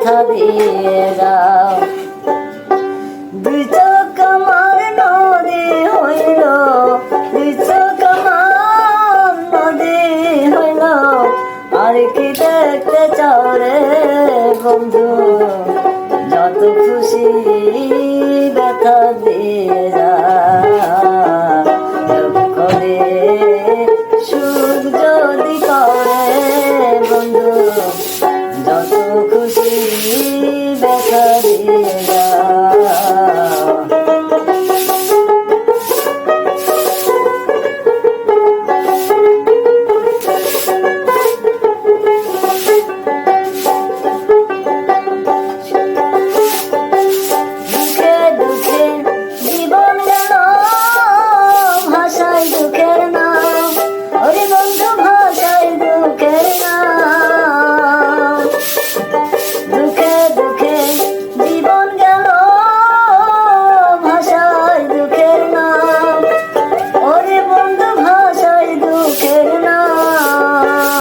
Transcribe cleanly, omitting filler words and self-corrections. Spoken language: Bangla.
ব্যথা দিয়ে যাও। দুই চোখ আমার নদী হইল, দুই চোখ আমার নদী হইল, আর কি দেখতে চাও রে বন্ধু, যত খুশি ব্যথা দিয়ে যা। দুঃখ দিয়ে সুখ যদি করে বন্ধু, যত খুশি